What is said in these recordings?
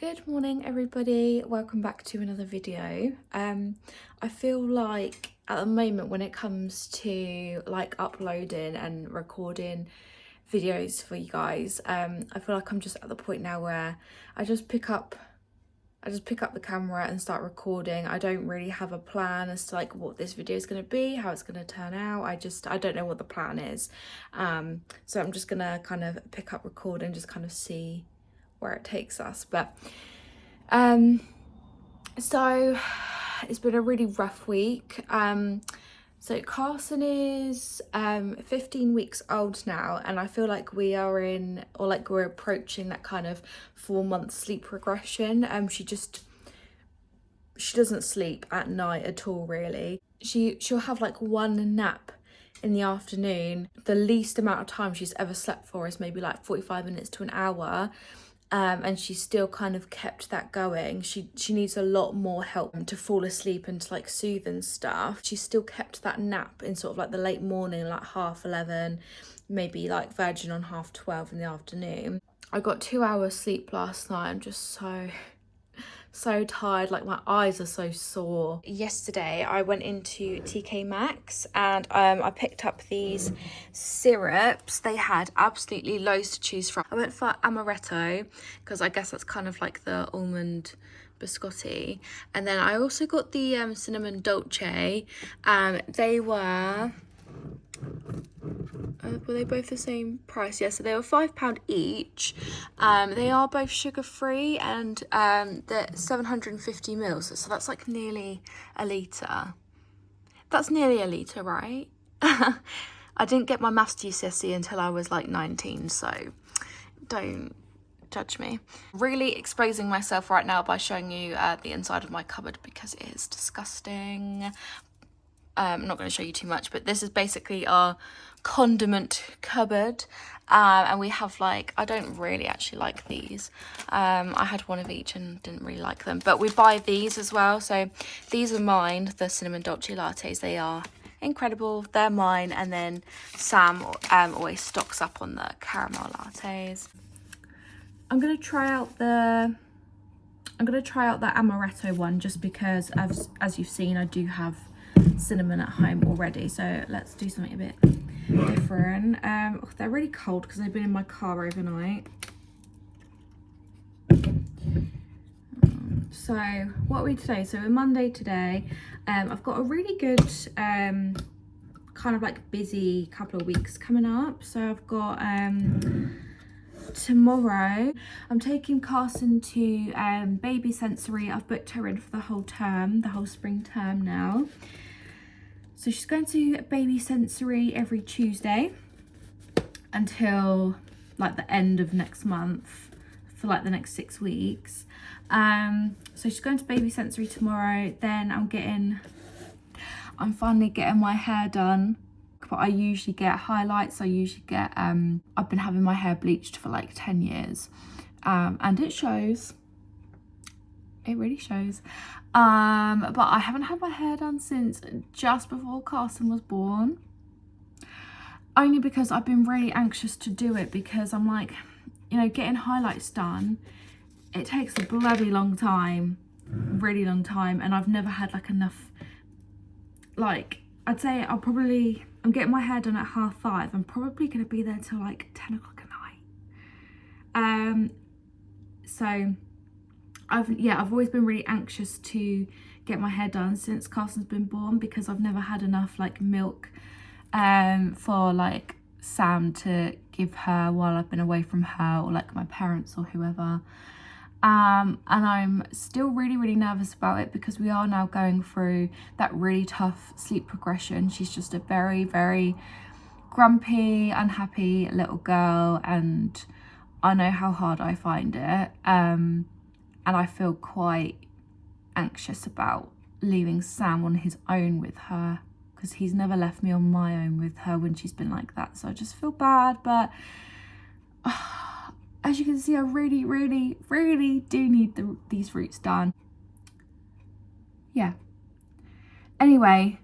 Good morning everybody, welcome back to another video. I feel like at the moment when it comes to like uploading and recording videos for you guys, I feel like I'm just at the point now where I just pick up the camera and start recording. I don't really have a plan as to like what this video is going to be, how it's going to turn out. I don't know what the plan is. So I'm just gonna kind of pick up recording, just kind of see where it takes us. But so it's been a really rough week. So Carson is 15 weeks old now, and I feel like we're approaching that kind of 4-month sleep regression. She doesn't sleep at night at all, really. She'll have like one nap in the afternoon. The least amount of time she's ever slept for is maybe like 45 minutes to an hour. And she's still kind of kept that going. She needs a lot more help to fall asleep and to like soothe and stuff. She's still kept that nap in sort of like the late morning, like 11:30, maybe like verging on 12:30 in the afternoon. I got 2 hours sleep last night. I'm just so tired, like my eyes are so sore. Yesterday I went into TK Maxx and I picked up these syrups. They had absolutely loads to choose from. I went for amaretto because I guess that's kind of like the almond biscotti, and then I also got the cinnamon dolce. They were they both the same price? Yeah, so they were £5 each. They are both sugar-free, and they're 750 mils, so that's like nearly a litre. That's nearly a litre, right? I didn't get my maths GCSE until I was like 19, so don't judge me. Really exposing myself right now by showing you the inside of my cupboard because it is disgusting. I'm not going to show you too much, but this is basically our condiment cupboard, and we have like, I don't really actually like these. I had one of each and didn't really like them, but we buy these as well. So these are mine, the cinnamon dolce lattes. They are incredible, they're mine. And then Sam always stocks up on the caramel lattes. I'm gonna try out the amaretto one just because as you've seen, I do have cinnamon at home already, so let's do something a bit different. They're really cold because they've been in my car overnight. So what are we today? So we're Monday today. I've got a really good kind of like busy couple of weeks coming up. So I've got tomorrow I'm taking Carson to baby sensory. I've booked her in for the whole term, the whole spring term now. So she's going to baby sensory every Tuesday until like the end of next month for like the next 6 weeks. So she's going to baby sensory tomorrow. Then I'm finally getting my hair done. But I usually get highlights. I usually get I've been having my hair bleached for like 10 years, and it shows. It really shows. But I haven't had my hair done since just before Carson was born. Only because I've been really anxious to do it, because I'm like, you know, getting highlights done, it takes a bloody long time, really long time, and I've never had like enough, like, I'd say I'm getting my hair done at 5:30. I'm probably going to be there till like 10 o'clock at night. So I've always been really anxious to get my hair done since Carson's been born, because I've never had enough like milk for like Sam to give her while I've been away from her, or like my parents or whoever. And I'm still really nervous about it because we are now going through that really tough sleep progression. She's just a very grumpy, unhappy little girl, and I know how hard I find it. And I feel quite anxious about leaving Sam on his own with her, because he's never left me on my own with her when she's been like that. So I just feel bad, but as you can see, I really do need these roots done. Yeah. Anyway,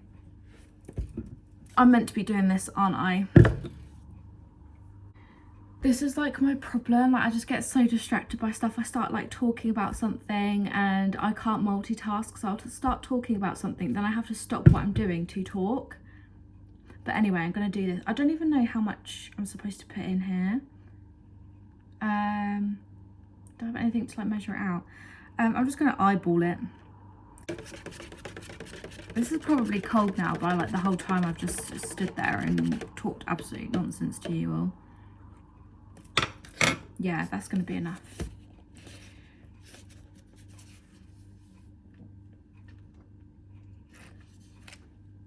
I'm meant to be doing this, aren't I? This is like my problem. Like, I just get so distracted by stuff. I start like talking about something and I can't multitask, so I'll start talking about something, then I have to stop what I'm doing to talk. But anyway, I'm gonna do this. I don't even know how much I'm supposed to put in here. Don't have anything to like measure it out. I'm just gonna eyeball it. This is probably cold now, but like the whole time I've just stood there and talked absolute nonsense to you all. Yeah, that's gonna be enough.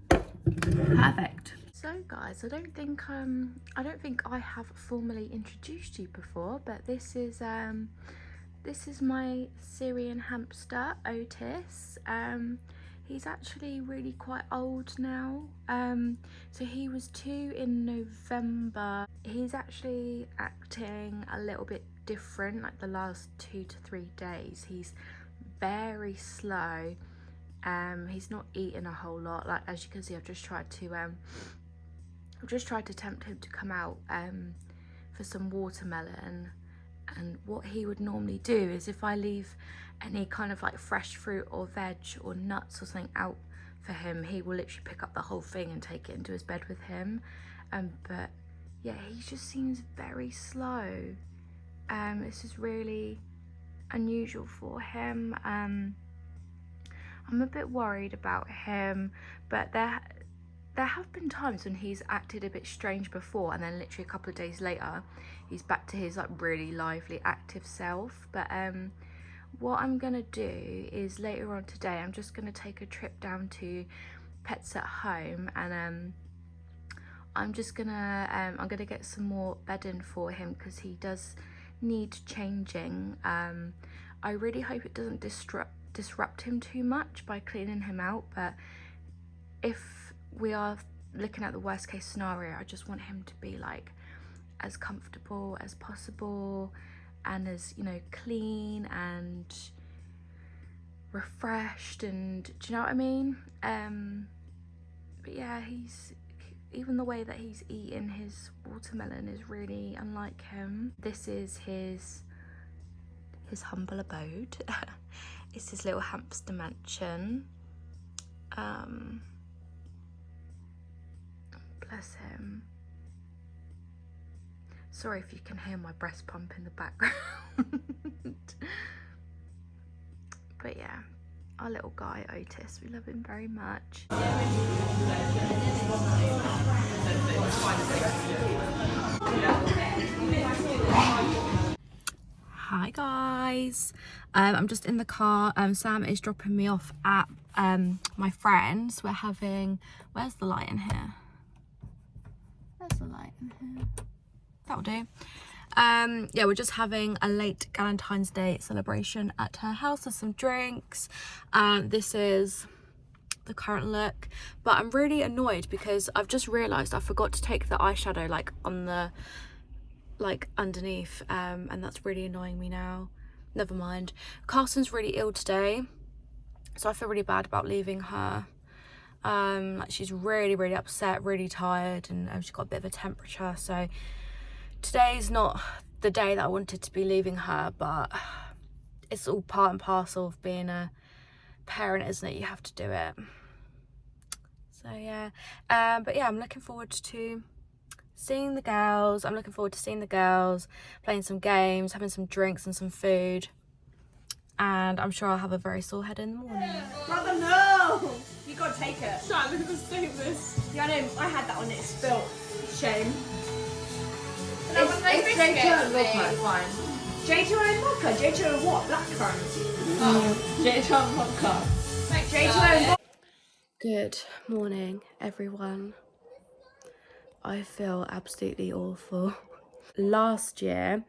Perfect. So guys, I don't think I have formally introduced you before, but this is my Syrian hamster, Otis. He's actually really quite old now. So he was 2 in November. He's actually acting a little bit different, like the last 2 to 3 days. He's very slow. He's not eating a whole lot. Like, as you can see, I've just tried to tempt him to come out for some watermelon. And what he would normally do is, if I leave any kind of like fresh fruit or veg or nuts or something out for him, he will literally pick up the whole thing and take it into his bed with him. But yeah, he just seems very slow. This is really unusual for him. I'm a bit worried about him, but there have been times when he's acted a bit strange before, and then literally a couple of days later he's back to his like really lively active self. But what I'm gonna do is later on today I'm just gonna take a trip down to Pets at Home, and I'm gonna get some more bedding for him because he does need changing. I really hope it doesn't disrupt him too much by cleaning him out, but if we are looking at the worst case scenario, I just want him to be like as comfortable as possible and as, you know, clean and refreshed, and do you know what I mean? But yeah, even the way that he's eating his watermelon is really unlike him. This is his humble abode. It's his little hamster mansion. Bless him. Sorry if you can hear my breast pump in the background. But yeah, our little guy Otis, we love him very much. Hi guys, I'm just in the car. Sam is dropping me off at my friend's. We're having, where's the light in here? There's the light in here. That'll do. Yeah, we're just having a late Valentine's Day celebration at her house. There's some drinks. This is the current look, but I'm really annoyed because I've just realised I forgot to take the eyeshadow like on the underneath, and that's really annoying me now. Never mind. Carson's really ill today, so I feel really bad about leaving her. Like, she's really upset, really tired, and she's got a bit of a temperature, so today's not the day that I wanted to be leaving her, but it's all part and parcel of being a parent, isn't it? You have to do it. So yeah, but yeah, I'm looking forward to seeing the girls. I'm looking forward to seeing the girls, playing some games, having some drinks and some food, and I'm sure I'll have a very sore head in the morning. Brother, no! You gotta take it. Shut look at the stupid. Yeah, I know. I had that on it. Spilt. Shame. It's J2 and vodka. It's fine. J2 and vodka. J2 and what? Blackcurrant. Oh, J2 and vodka. J2 and vodka. Good morning, everyone. I feel absolutely awful. Last year,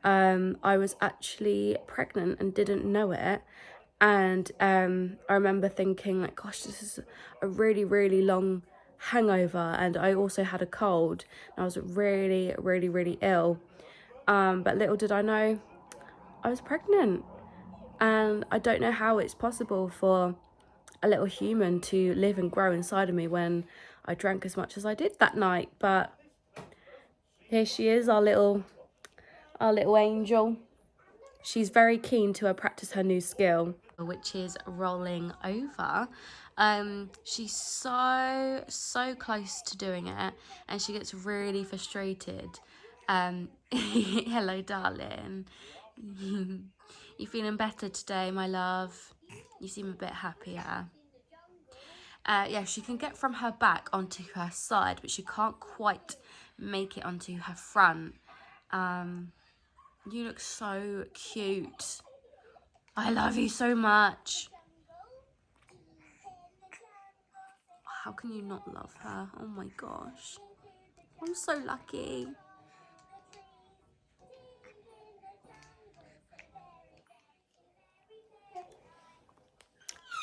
I was actually pregnant and didn't know it. And I remember thinking, like, gosh, this is a really long hangover. And I also had a cold. And I was really ill. But little did I know, I was pregnant. And I don't know how it's possible for a little human to live and grow inside of me when I drank as much as I did that night. But here she is, our little our little angel. She's very keen to practice her new skill, which is rolling over. She's so close to doing it, and she gets really frustrated. Hello, darling. You feeling better today, my love? You seem a bit happier. Yeah, she can get from her back onto her side, but she can't quite make it onto her front. You look so cute. I love you so much. How can you not love her? Oh my gosh. I'm so lucky.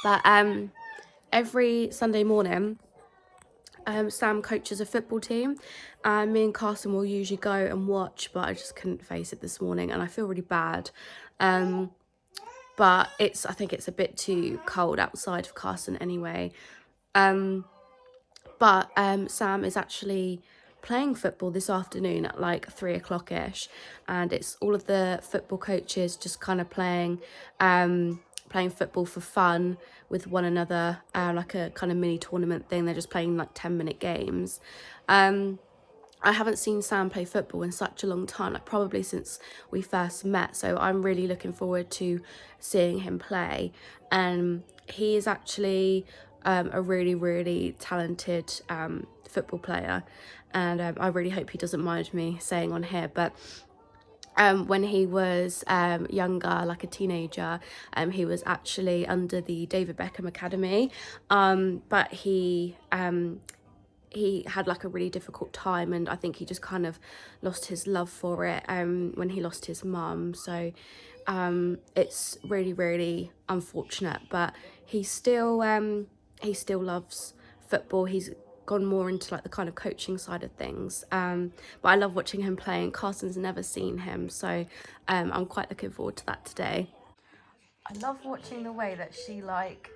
But every Sunday morning, Sam coaches a football team, and me and Carson will usually go and watch, but I just couldn't face it this morning, and I feel really bad. But I think it's a bit too cold outside for Carson anyway. But Sam is actually playing football this afternoon at like 3 o'clock-ish, and it's all of the football coaches just kind of playing football for fun with one another, like a kind of mini tournament thing. They're just playing like 10-minute games. I haven't seen Sam play football in such a long time, like probably since we first met, so I'm really looking forward to seeing him play. He is actually a really talented football player, and I really hope he doesn't mind me saying on here, but when he was younger, like a teenager, he was actually under the David Beckham Academy, but he had like a really difficult time, and I think he just kind of lost his love for it when he lost his mum. So it's really unfortunate, but he still loves football. He's gone more into like the kind of coaching side of things, but I love watching him play, and Carson's never seen him, so I'm quite looking forward to that today. I love watching the way that she like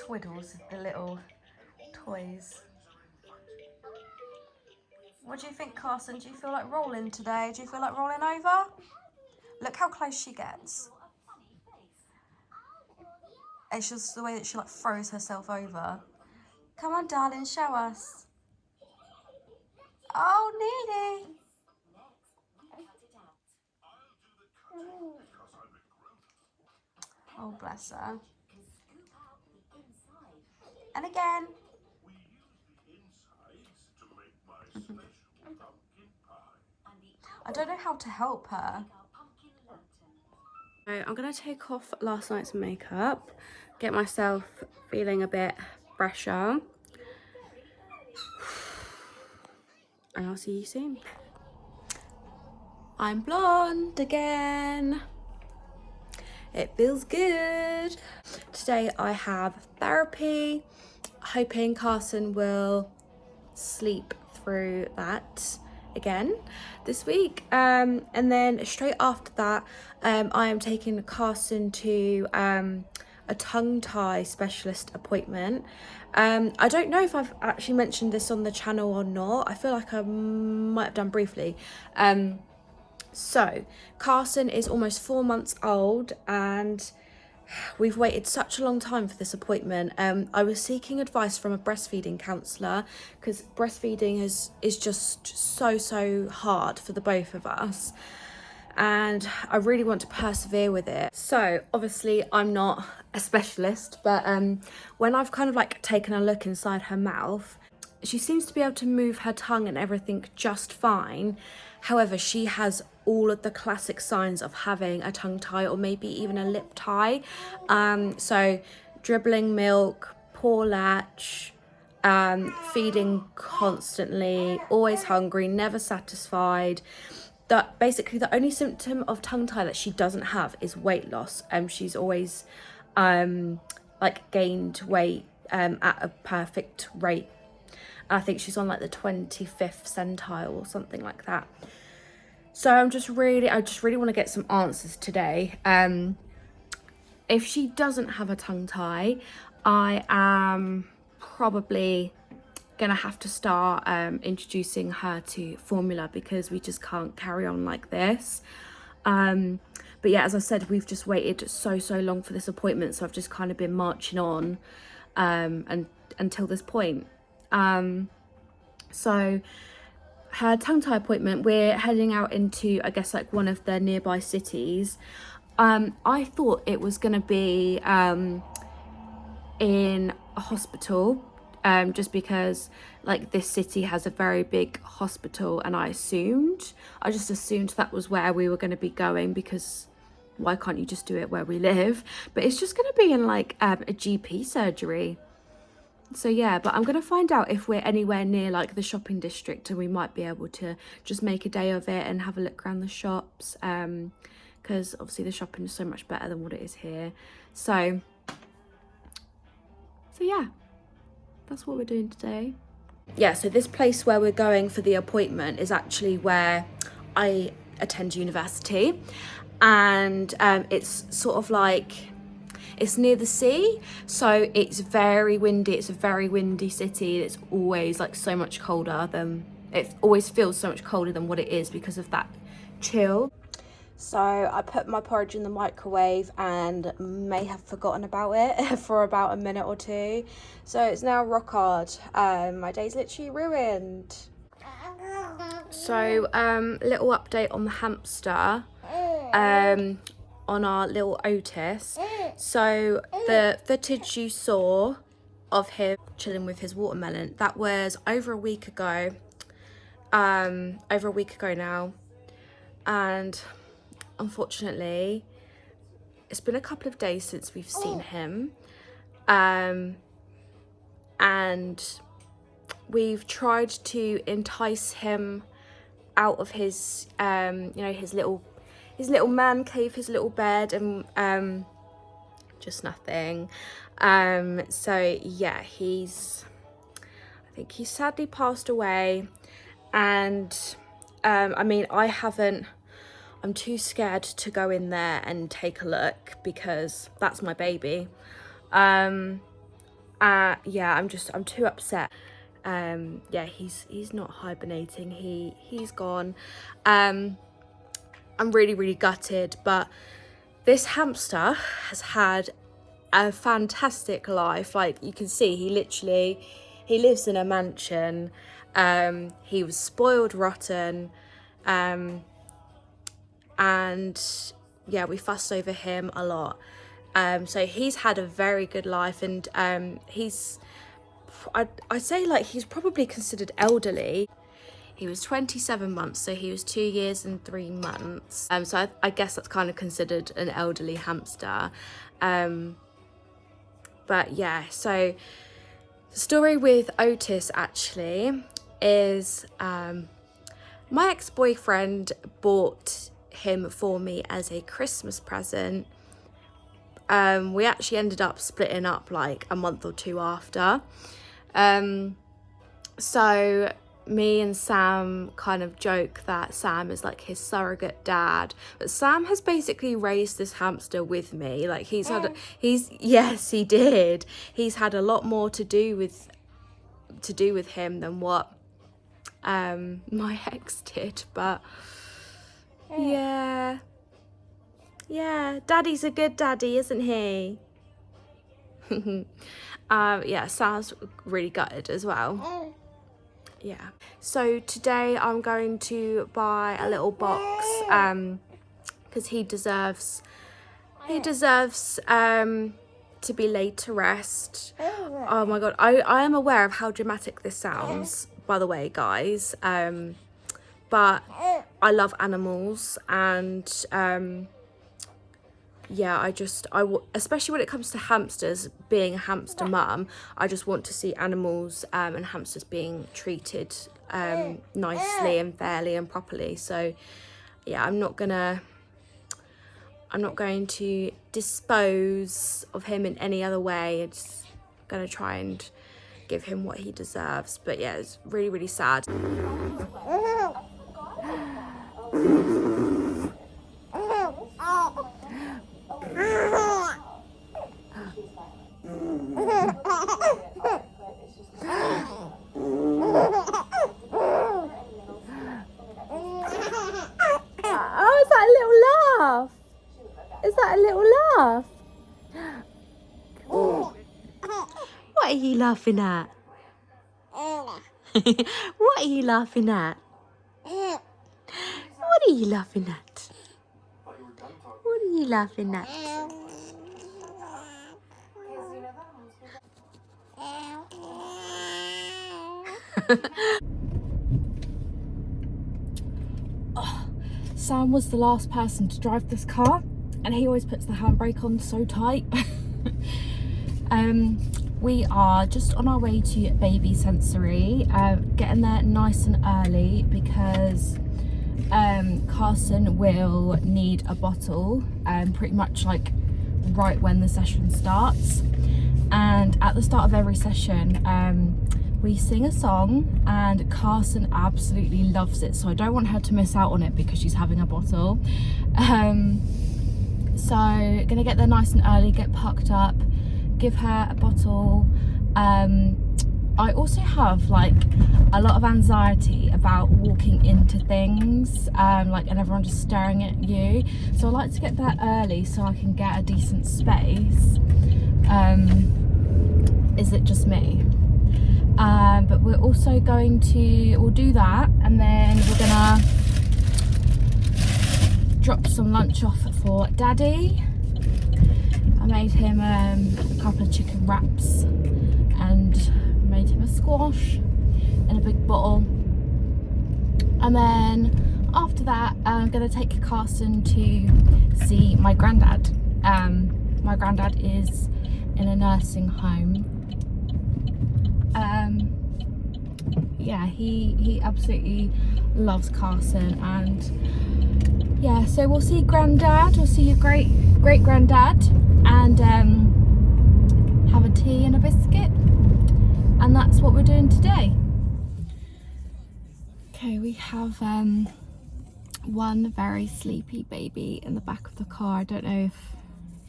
twiddles the little toys. What do you think, Carson? Do you feel like rolling today? Do you feel like rolling over? Look how close she gets. It's just the way that she like throws herself over. Come on, darling, show us. Oh, nearly. Oh, bless her. And again. I don't know how to help her. So I'm going to take off last night's makeup, get myself feeling a bit fresher, and I'll see you soon. I'm blonde again. It feels good. Today I have therapy, hoping Carson will sleep through that again this week, and then straight after that I am taking Carson to a tongue tie specialist appointment. I don't know if I've actually mentioned this on the channel or not. I feel like I might have done briefly. So Carson is almost 4 months old, and we've waited such a long time for this appointment. I was seeking advice from a breastfeeding counsellor, because breastfeeding is just so hard for the both of us, and I really want to persevere with it. So obviously I'm not a specialist, but when I've kind of like taken a look inside her mouth, she seems to be able to move her tongue and everything just fine. However, she has all of the classic signs of having a tongue tie, or maybe even a lip tie. So dribbling milk, poor latch, feeding constantly, always hungry, never satisfied. That basically the only symptom of tongue tie that she doesn't have is weight loss. She's always like gained weight at a perfect rate. I think she's on like the 25th centile or something like that. So I just really want to get some answers today. If she doesn't have a tongue tie, I am probably gonna have to start introducing her to formula, because we just can't carry on like this. But yeah, as I said, we've just waited so long for this appointment, so I've just kind of been marching on and until this point. So her tongue tie appointment, we're heading out into, I guess, like one of the nearby cities. I thought it was gonna be in a hospital, just because like this city has a very big hospital, and I just assumed that was where we were going to be going, because why can't you just do it where we live? But it's just going to be in like a GP surgery. So yeah, but I'm going to find out if we're anywhere near like the shopping district, and we might be able to just make a day of it and have a look around the shops, because obviously the shopping is so much better than what it is here. So yeah, that's what we're doing today. Yeah, so this place where we're going for the appointment is actually where I attend university, and it's sort of like, it's near the sea, so it's very windy. It's a very windy city. It's always like so much colder than, it always feels so much colder than what it is because of that chill. So I put my porridge in the microwave and may have forgotten about it for about a minute or two. So it's now rock hard. My day's literally ruined. So little update on the hamster, on our little Otis. So the footage you saw of him chilling with his watermelon, that was over a week ago now, and unfortunately it's been a couple of days since we've seen him, and we've tried to entice him out of his his little man cave, his little bed, and just nothing. So yeah, I think he's sadly passed away, and I mean, I'm too scared to go in there and take a look, because that's my baby. Yeah, I'm too upset. Yeah, he's not hibernating. He's gone. I'm really gutted, but this hamster has had a fantastic life. Like you can see, he lives in a mansion. He was spoiled rotten, and yeah, we fussed over him a lot. So he's had a very good life, and I'd say like he's probably considered elderly. He was 27 months, so he was 2 years and 3 months. So I guess that's kind of considered an elderly hamster. But yeah, so the story with Otis actually is my ex-boyfriend bought him for me as a Christmas present. We actually ended up splitting up like a month or two after. So me and Sam kind of joke that Sam is like his surrogate dad, but Sam has basically raised this hamster with me. Like yes, he did. He's had a lot more to do with him than what my ex did, but yeah, daddy's a good daddy, isn't he? Yeah, Sam's really gutted as well. Yeah, so today I'm going to buy a little box, because he deserves to be laid to rest. Oh my god, I am aware of how dramatic this sounds, by the way, guys, but I love animals, and yeah, especially when it comes to hamsters, being a hamster mum, I just want to see animals and hamsters being treated nicely and fairly and properly. So yeah, I'm not going to dispose of him in any other way. I'm just going to try and give him what he deserves. But yeah, it's really sad. Oh, laugh. What are you laughing at? What are you laughing at? What are you laughing at? What are you laughing at? Sam was the last person to drive this car, and he always puts the handbrake on so tight. We are just on our way to baby sensory, getting there nice and early because Carson will need a bottle pretty much like right when the session starts. And at the start of every session we sing a song, and Carson absolutely loves it, so I don't want her to miss out on it because she's having a bottle. So gonna get there nice and early, get parked up, give her a bottle. I also have like a lot of anxiety about walking into things, like, and everyone just staring at you, so I like to get there early so I can get a decent space. Is it just me? But we're also we'll do that, and then we're gonna drop some lunch off for Daddy. I made him a couple of chicken wraps and made him a squash in a big bottle. And then after that, I'm gonna take Carson to see my granddad. My granddad is in a nursing home. Yeah, he absolutely loves Carson, and yeah, so we'll see Granddad, we'll see your great granddad, and have a tea and a biscuit, and that's what we're doing today. Okay, we have one very sleepy baby in the back of the car. I don't know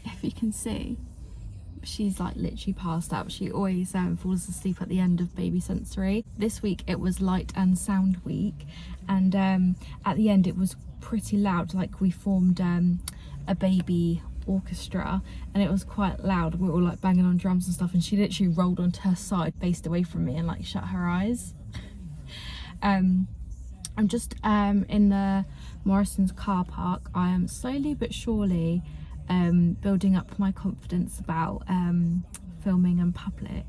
if you can see. She's like literally passed out. She always falls asleep at the end of baby sensory. This week it was light and sound week, and at the end it was pretty loud. Like, we formed a baby orchestra, and it was quite loud. We were all like banging on drums and stuff, and she literally rolled onto her side, faced away from me, and like shut her eyes. I'm just in the Morrison's car park. I am slowly but surely building up my confidence about filming in public.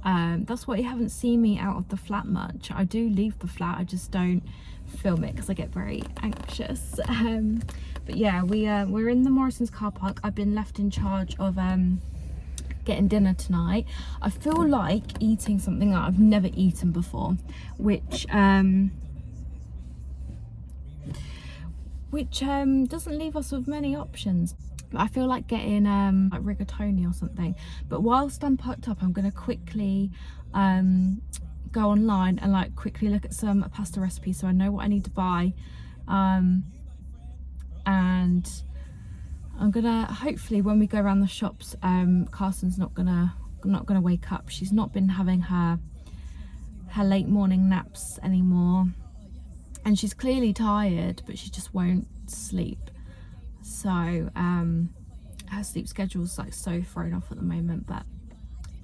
That's why you haven't seen me out of the flat much. I do leave the flat, I just don't film it because I get very anxious. But yeah, we're in the Morrison's car park. I've been left in charge of getting dinner tonight. I feel like eating something that I've never eaten before, which doesn't leave us with many options. I feel like getting like rigatoni or something. But whilst I'm parked up, I'm gonna quickly go online and like quickly look at some pasta recipes so I know what I need to buy. And I'm gonna, hopefully when we go around the shops, Carson's not gonna wake up. She's not been having her late morning naps anymore, and she's clearly tired, but she just won't sleep. So her sleep schedule's like so thrown off at the moment, but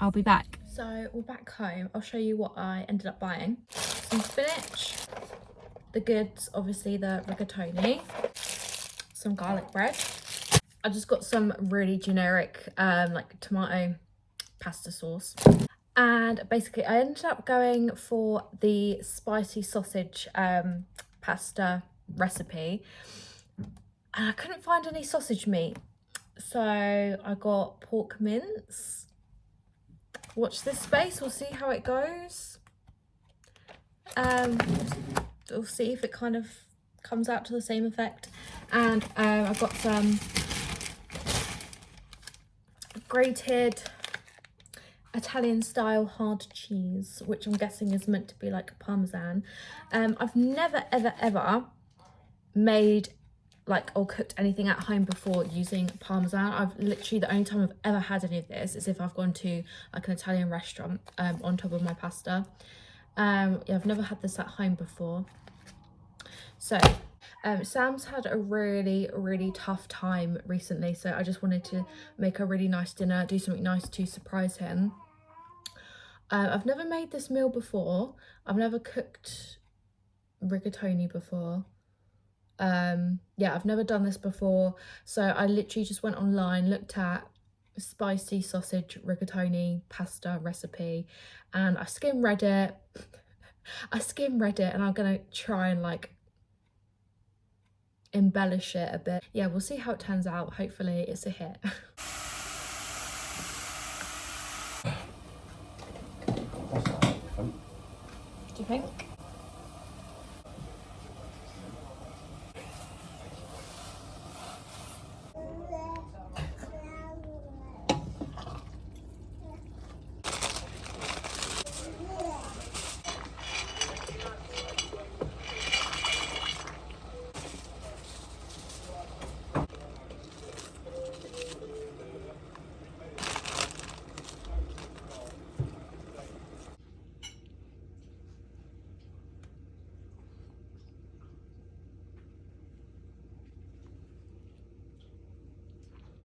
I'll be back. So we're back home. I'll show you what I ended up buying. Some spinach, the goods, obviously the rigatoni, some garlic bread. I just got some really generic like tomato pasta sauce. And basically I ended up going for the spicy sausage pasta recipe, and I couldn't find any sausage meat, so I got pork mince. Watch this space, we'll see how it goes. We'll see if it kind of comes out to the same effect. And I've got some grated Italian style hard cheese, which I'm guessing is meant to be like Parmesan. I've never ever made like or cooked anything at home before using Parmesan. I've literally, the only time I've ever had any of this is if I've gone to like an Italian restaurant on top of my pasta. Yeah, I've never had this at home before. So Sam's had a really tough time recently, so I just wanted to make a really nice dinner, do something nice to surprise him. I've never made this meal before. I've never cooked rigatoni before. Yeah, I've never done this before, so I literally just went online, looked at spicy sausage rigatoni pasta recipe, and I skim read it. And I'm gonna try and like embellish it a bit. Yeah, we'll see how it turns out. Hopefully it's a hit. Do you think?